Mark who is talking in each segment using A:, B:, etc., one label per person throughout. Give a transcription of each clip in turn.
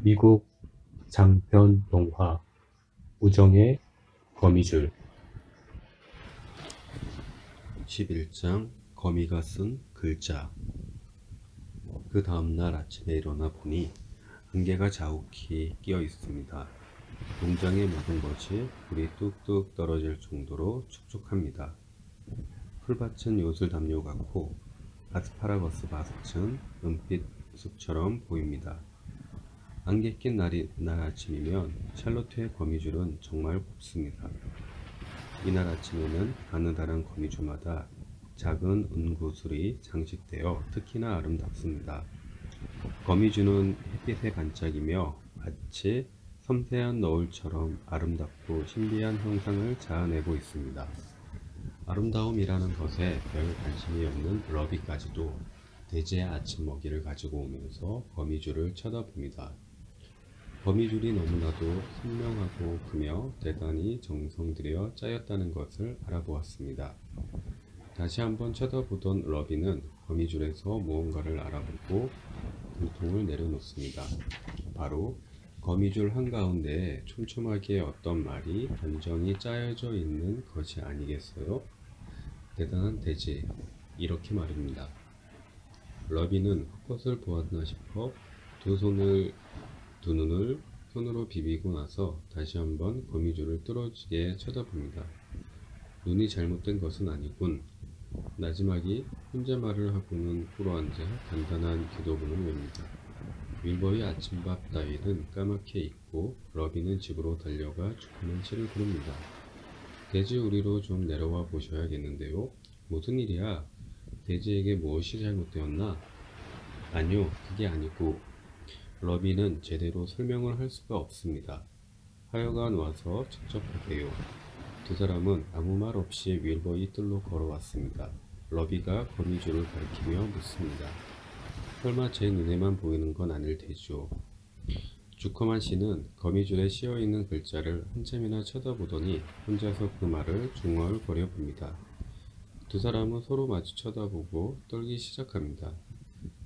A: 미국 장편 영화 우정의 거미줄
B: 11장 거미가 쓴 글자. 그 다음날 아침에 일어나 보니 안개가 자욱히 끼어 있습니다. 농장의 모든 것이 불이 뚝뚝 떨어질 정도로 촉촉합니다. 풀밭은 요술 담요 같고 아스파라거스 밭은 은빛 숲처럼 보입니다. 안개 낀 날 아침이면 샬롯트의 거미줄은 정말 곱습니다. 이날 아침에는 가느다란 거미줄마다 작은 은구슬이 장식되어 특히나 아름답습니다. 거미줄은 햇빛에 반짝이며 마치 섬세한 너울처럼 아름답고 신비한 형상을 자아내고 있습니다. 아름다움이라는 것에 별 관심이 없는 러비까지도 돼지의 아침 먹이를 가지고 오면서 거미줄을 쳐다봅니다. 거미줄이 너무나도 선명하고 크며 대단히 정성 들여 짜였다는 것을 알아보았습니다. 다시 한번 쳐다보던 러비는 거미줄에서 무언가를 알아보고 물통을 내려놓습니다. 바로 거미줄 한가운데에 촘촘하게 어떤 말이 단정히 짜여져 있는 것이 아니겠어요? 대단한 돼지, 이렇게 말입니다. 러비는 헛것을 보았나 싶어 두 눈을 손으로 비비고 나서 다시 한번 거미줄을 뚫어지게 쳐다봅니다. 눈이 잘못된 것은 아니군. 나지막이 혼잣말을 하고는 꿇어앉아 단단한 기도문을 웹니다. 윌버의 아침밥 따위는 까맣게 익고 러비는 집으로 달려가 주문한 씨를 부릅니다. 돼지 우리로 좀 내려와 보셔야겠는데요. 무슨 일이야? 돼지에게 무엇이 잘못되었나? 아니요, 그게 아니고 러비는 제대로 설명을 할 수가 없습니다. 하여간 와서 척척하게요. 두 사람은 아무 말 없이 윌버의 뜰로 걸어왔습니다. 러비가 거미줄을 가리키며 묻습니다. 설마 제 눈에만 보이는 건 아닐 테죠. 주커만 씨는 거미줄에 씌어있는 글자를 한참이나 쳐다보더니 혼자서 그 말을 중얼거려 봅니다. 두 사람은 서로 마주 쳐다보고 떨기 시작합니다.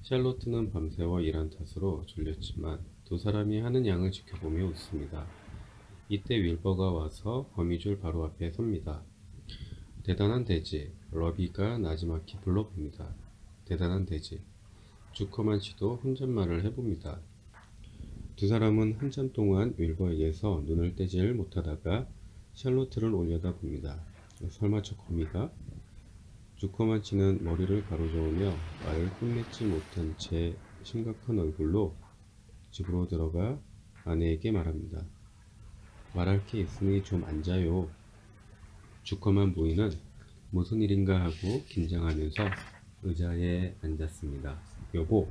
B: 샬롯트는 밤새워 일한 탓으로 졸렸지만 두 사람이 하는 양을 지켜보며 웃습니다. 이때 윌버가 와서 거미줄 바로 앞에 섭니다. 대단한 돼지, 러비가 나지막히 불러봅니다. 대단한 돼지. 주커만 씨도 혼잣말을 해봅니다. 두 사람은 한참 동안 윌버에게서 눈을 떼질 못하다가 샬롯트를 올려다봅니다. 설마 저 거미가? 주커만 씨는 머리를 가로저으며 말을 끝맺지 못한 채 심각한 얼굴로 집으로 들어가 아내에게 말합니다. 말할 게 있으니 좀 앉아요. 주커만 부인은 무슨 일인가 하고 긴장하면서 의자에 앉았습니다. 여보,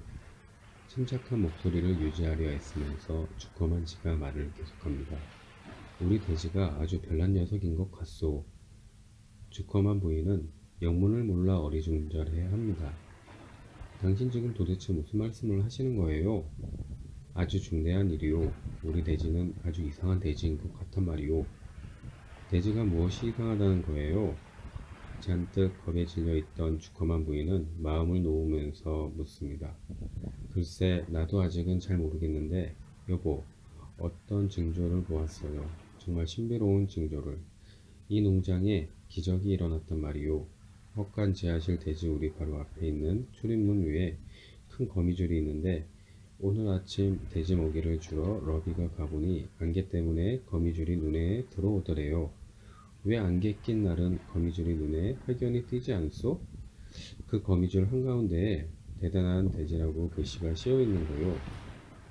B: 침착한 목소리를 유지하려 애쓰면서 주커만 씨가 말을 계속합니다. 우리 돼지가 아주 별난 녀석인 것 같소. 주커만 부인은 영문을 몰라 어리둥절해야 합니다. 당신 지금 도대체 무슨 말씀을 하시는 거예요? 아주 중대한 일이요. 우리 돼지는 아주 이상한 돼지인 것 같단 말이오. 돼지가 무엇이 이상하다는 거예요? 잔뜩 겁에 질려 있던 주커만 부인은 마음을 놓으면서 묻습니다. 글쎄, 나도 아직은 잘 모르겠는데, 여보, 어떤 징조를 보았어요. 정말 신비로운 징조를. 이 농장에 기적이 일어났단 말이오. 헛간 지하실 돼지 우리 바로 앞에 있는 출입문 위에 큰 거미줄이 있는데 오늘 아침 돼지 먹이를 주러 러비가 가보니 안개 때문에 거미줄이 눈에 들어오더래요. 왜 안개 낀 날은 거미줄이 눈에 확연히 띄지 않소? 그 거미줄 한가운데에 대단한 돼지라고 글씨가 씌어 있는 거요.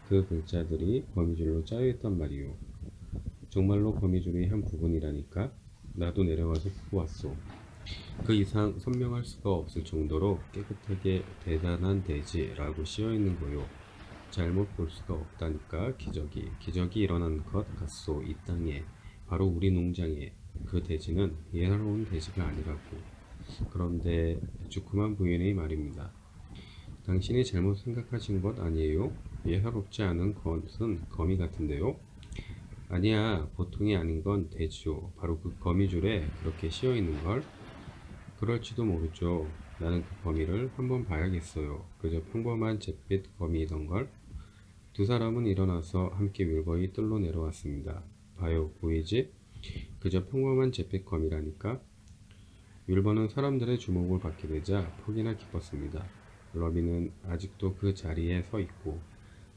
B: 그 글자들이 거미줄로 짜여 있단 말이오. 정말로 거미줄의 한 부분이라니까. 나도 내려와서 보고 왔소. 그 이상 선명할 수가 없을 정도로 깨끗하게 대단한 돼지라고 씌어 있는 거요. 잘못 볼 수가 없다니까. 기적이 일어난 것 같소. 이 땅에, 바로 우리 농장에. 그 돼지는 예사로운 돼지가 아니라고. 그런데 주쿠만 부인의 말입니다. 당신이 잘못 생각하신 것 아니에요? 예사롭지 않은 것은 거미 같은데요? 아니야, 보통이 아닌 건 돼지요. 바로 그 거미줄에 그렇게 씌어 있는 걸? 그럴지도 모르죠. 나는 그 거미를 한번 봐야겠어요. 그저 평범한 잿빛 거미이던걸? 두 사람은 일어나서 함께 윌버의 뜰로 내려왔습니다. 봐요, 보이지? 그저 평범한 재택컴이라니까. 윌버는 사람들의 주목을 받게 되자 폭이나 기뻤습니다. 러비는 아직도 그 자리에 서 있고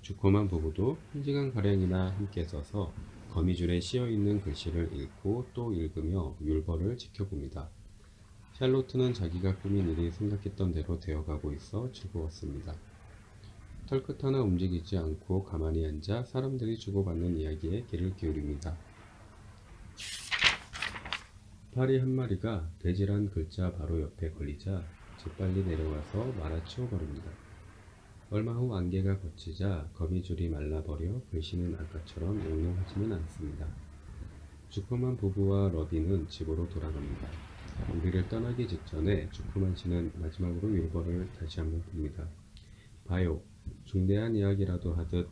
B: 주커만 부부도 1시간가량이나 함께 서서 거미줄에 씌어있는 글씨를 읽고 또 읽으며 윌버를 지켜봅니다. 샬롯트는 자기가 꾸민 일이 생각했던 대로 되어가고 있어 즐거웠습니다. 털끝 하나 움직이지 않고 가만히 앉아 사람들이 주고받는 이야기에 귀를 기울입니다. 파리 한 마리가 돼지란 글자 바로 옆에 걸리자 재빨리 내려와서 말아치워버립니다. 얼마 후 안개가 걷히자 거미줄이 말라버려 글씨는 아까처럼 영롱하지는 않습니다. 주커만 부부와 러비는 집으로 돌아갑니다. 우리를 떠나기 직전에 주커만 씨는 마지막으로 윌버를 다시 한번 봅니다. 봐요. 중대한 이야기라도 하듯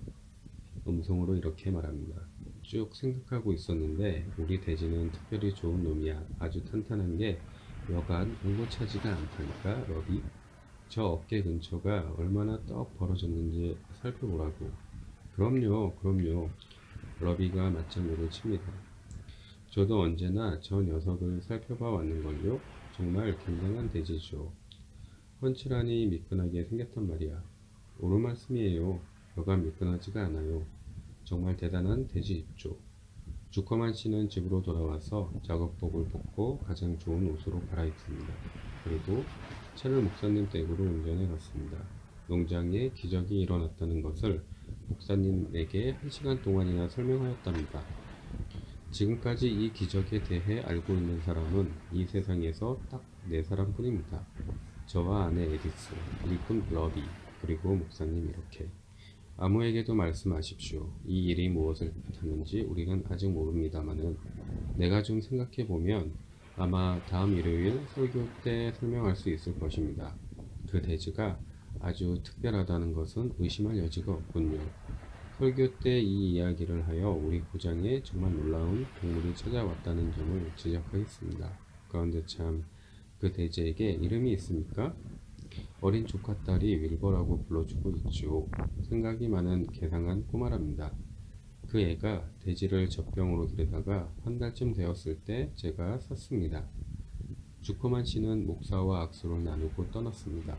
B: 음성으로 이렇게 말합니다. 쭉 생각하고 있었는데 우리 돼지는 특별히 좋은 놈이야. 아주 탄탄한 게 여간 응고차지가 않다니까, 러비. 저 어깨 근처가 얼마나 떡 벌어졌는지 살펴보라고. 그럼요, 그럼요. 러비가 맞장구를 칩니다. 저도 언제나 저 녀석을 살펴봐 왔는걸요. 정말 굉장한 돼지죠. 훤칠하니 미끈하게 생겼단 말이야. 옳은 말씀이에요. 여간 미끈하지가 않아요. 정말 대단한 돼지 입죠. 주커만 씨는 집으로 돌아와서 작업복을 벗고 가장 좋은 옷으로 갈아입습니다. 그리고 차를 목사님 댁으로 운전해 갔습니다. 농장에 기적이 일어났다는 것을 목사님에게 1시간 동안이나 설명하였답니다. 지금까지 이 기적에 대해 알고 있는 사람은 이 세상에서 딱 4사람뿐입니다. 저와 아내 에디스, 일꾼 러비, 그리고 목사님 이렇게. 아무에게도 말씀하십시오. 이 일이 무엇을 뜻하는지 우리는 아직 모릅니다마는 내가 좀 생각해보면 아마 다음 일요일 설교 때 설명할 수 있을 것입니다. 그 돼지가 아주 특별하다는 것은 의심할 여지가 없군요. 설교 때 이 이야기를 하여 우리 고장에 정말 놀라운 동물이 찾아왔다는 점을 지적하겠습니다. 그런데 참, 그 돼지에게 이름이 있습니까? 어린 조카딸이 윌버라고 불러주고 있죠. 생각이 많은 개상한 꼬마랍니다. 그 애가 돼지를 젖병으로 기르다가 한 달쯤 되었을 때 제가 샀습니다. 주커만 씨는 목사와 악수를 나누고 떠났습니다.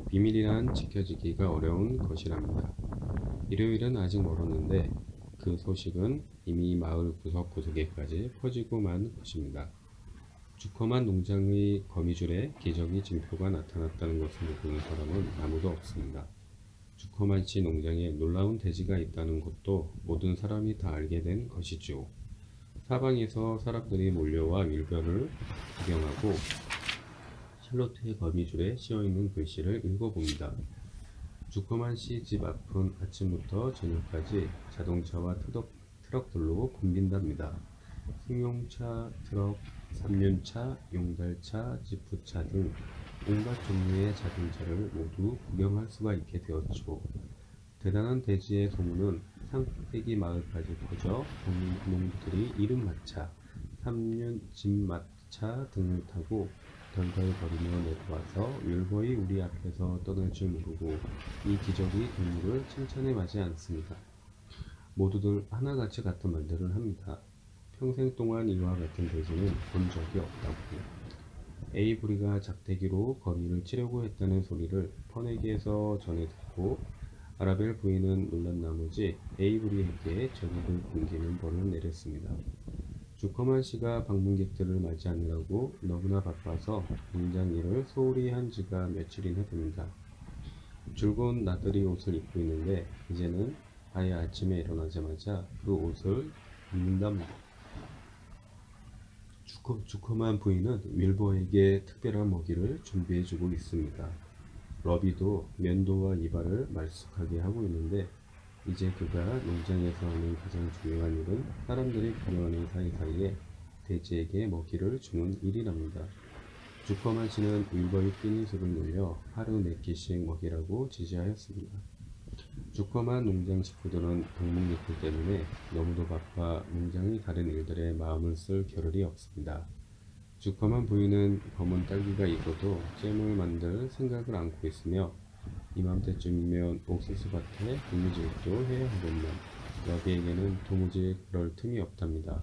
B: 비밀이란 지켜지기가 어려운 것이랍니다. 일요일은 아직 멀었는데 그 소식은 이미 마을 구석구석에까지 퍼지고 만 것입니다. 주커만 농장의 거미줄에 기적의 징표가 나타났다는 것을 모르는 사람은 아무도 없습니다. 주커만 씨 농장에 놀라운 돼지가 있다는 것도 모든 사람이 다 알게 된 것이죠. 사방에서 사람들이 몰려와 윌버를 구경하고 샬롯의 거미줄에 씌어있는 글씨를 읽어봅니다. 주커만 씨 집 앞은 아침부터 저녁까지 자동차와 트럭들로 붐빈답니다. 승용차, 트럭, 삼륜차, 용달차, 지프차 등 온갖 종류의 자동차를 모두 구경할 수가 있게 되었죠. 대단한 돼지의 소문은 산꼭대기 마을까지 퍼져 농부들이 이른마차, 삼륜, 집마차 등을 타고 덜덜거리며 내려와서 율보이 우리 앞에서 떠날 줄 모르고 이 기적의 동물을 칭찬해 마지 않습니다. 모두들 하나같이 같은 말들을 합니다. 평생 동안 이와 같은 돼지는 본 적이 없다고요. 에이브리가 작대기로 거미를 치려고 했다는 소리를 퍼내기에서 전해 듣고 아라벨 부인은 놀란 나머지 에이브리에게 저녁을 굶기는 벌을 내렸습니다. 주커만 씨가 방문객들을 맞이하느라고 너무나 바빠서 농장 일을 소홀히 한 지가 며칠이나 됩니다. 줄곧 나들이 옷을 입고 있는데 이제는 아예 아침에 일어나자마자 그 옷을 입는답니다. 주커만 부인은 윌버에게 특별한 먹이를 준비해주고 있습니다. 러비도 면도와 이발을 말쑥하게 하고 있는데 이제 그가 농장에서 하는 가장 중요한 일은 사람들이 구경하는 사이사이에 돼지에게 먹이를 주는 일이랍니다. 주커만 씨는 윌버의 피니스를 늘려 하루 4끼씩 먹이라고 지시하였습니다. 주커만 농장 식구들은 방목잎들 때문에 너무도 바빠 농장의 다른 일들에 마음을 쓸 겨를이 없습니다. 주커만 부인은 검은 딸기가 익어도 잼을 만들 생각을 안고 있으며 이맘때쯤이면 옥수수밭에 이미지도 해야 하겠만 여기에게는 도무지 그럴 틈이 없답니다.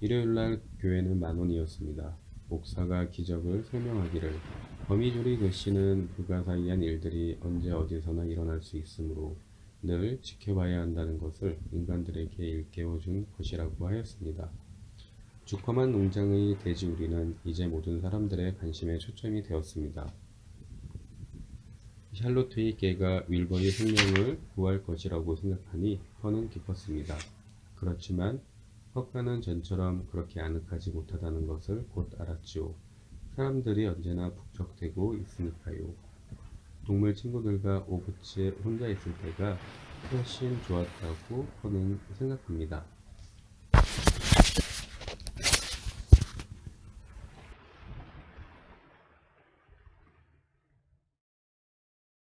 B: 일요일날 교회는 만원이었습니다. 목사가 기적을 설명하기를 거미줄이 글씨는 불가사의한 일들이 언제 어디서나 일어날 수 있으므로 늘 지켜봐야 한다는 것을 인간들에게 일깨워준 것이라고 하였습니다. 주커만 농장의 돼지우리는 이제 모든 사람들의 관심의 초점이 되었습니다. 샬롯의 깨가 윌버의 생명을 구할 것이라고 생각하니 허는 기뻤습니다. 그렇지만 허가는 전처럼 그렇게 아늑하지 못하다는 것을 곧 알았지요. 사람들이 언제나 북적대고 있으니까요. 동물 친구들과 오브치에 혼자 있을 때가 훨씬 좋았다고 허는 생각합니다.